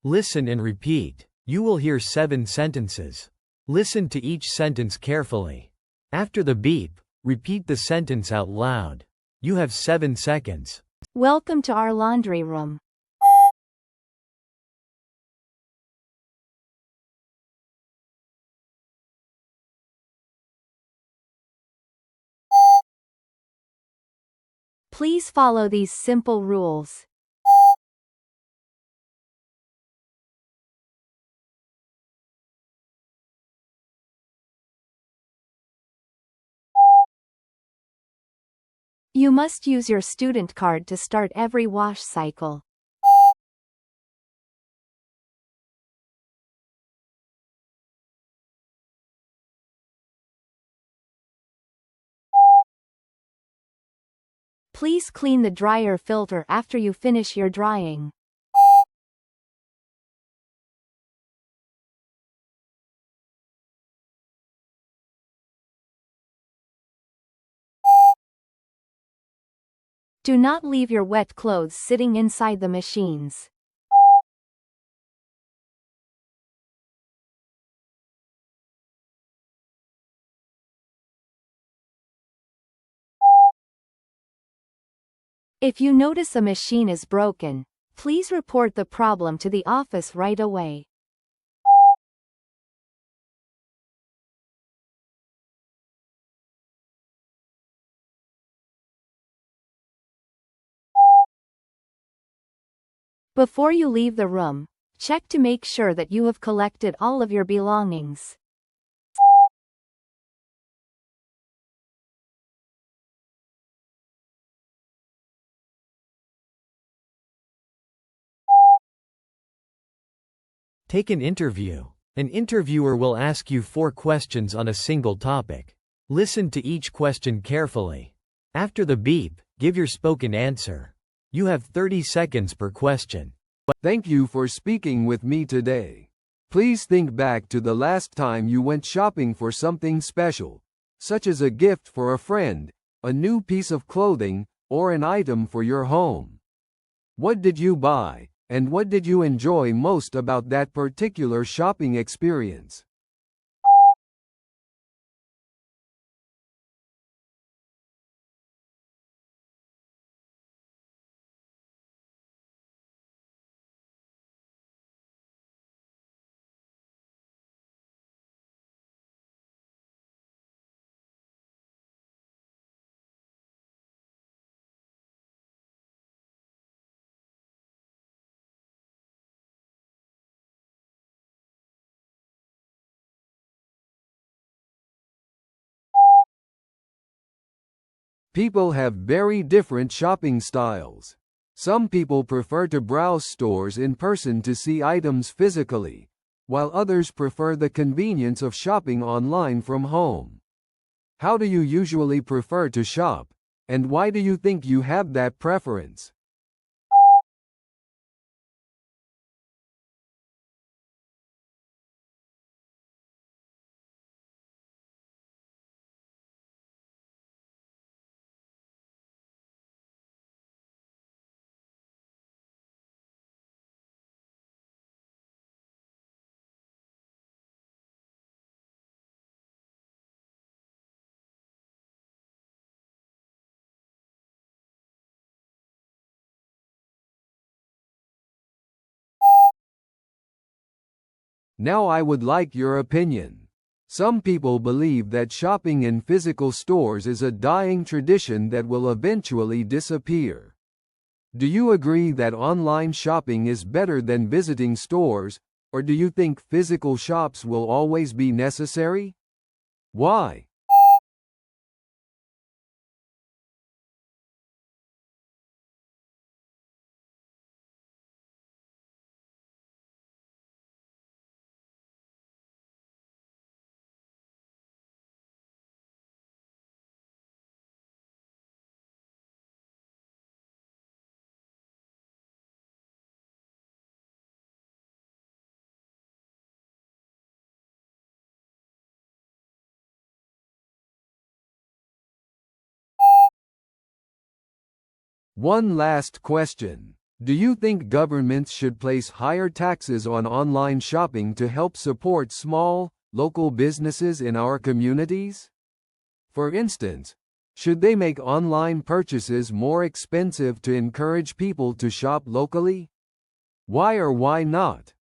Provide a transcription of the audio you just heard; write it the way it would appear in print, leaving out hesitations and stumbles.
Listen and repeat. You will hear 7 sentences. Listen to each sentence carefully. After the beep, repeat the sentence out loud. You have 7 seconds. Welcome to our laundry room. Please follow these simple rules. You must use your student card to start every wash cycle. Please clean the dryer filter after you finish your drying. Do not leave your wet clothes sitting inside the machines. If you notice a machine is broken, please report the problem to the office right away. Before you leave the room, check to make sure that you have collected all of your belongings. Take an interview. An interviewer will ask you 4 questions on a single topic. Listen to each question carefully. After the beep, give your spoken answer. You have 30 seconds per question. Thank you for speaking with me today. Please think back to the last time you went shopping for something special, such as a gift for a friend, a new piece of clothing, or an item for your home. What did you buy, and what did you enjoy most about that particular shopping experience? People have very different shopping styles. Some people prefer to browse stores in person to see items physically, while others prefer the convenience of shopping online from home. How do you usually prefer to shop, and why do you think you have that preference? Now I would like your opinion. Some people believe that shopping in physical stores is a dying tradition that will eventually disappear. Do you agree that online shopping is better than visiting stores, or do you think physical shops will always be necessary? Why? One last question. Do you think governments should place higher taxes on online shopping to help support small, local businesses in our communities? For instance, should they make online purchases more expensive to encourage people to shop locally? Why or why not?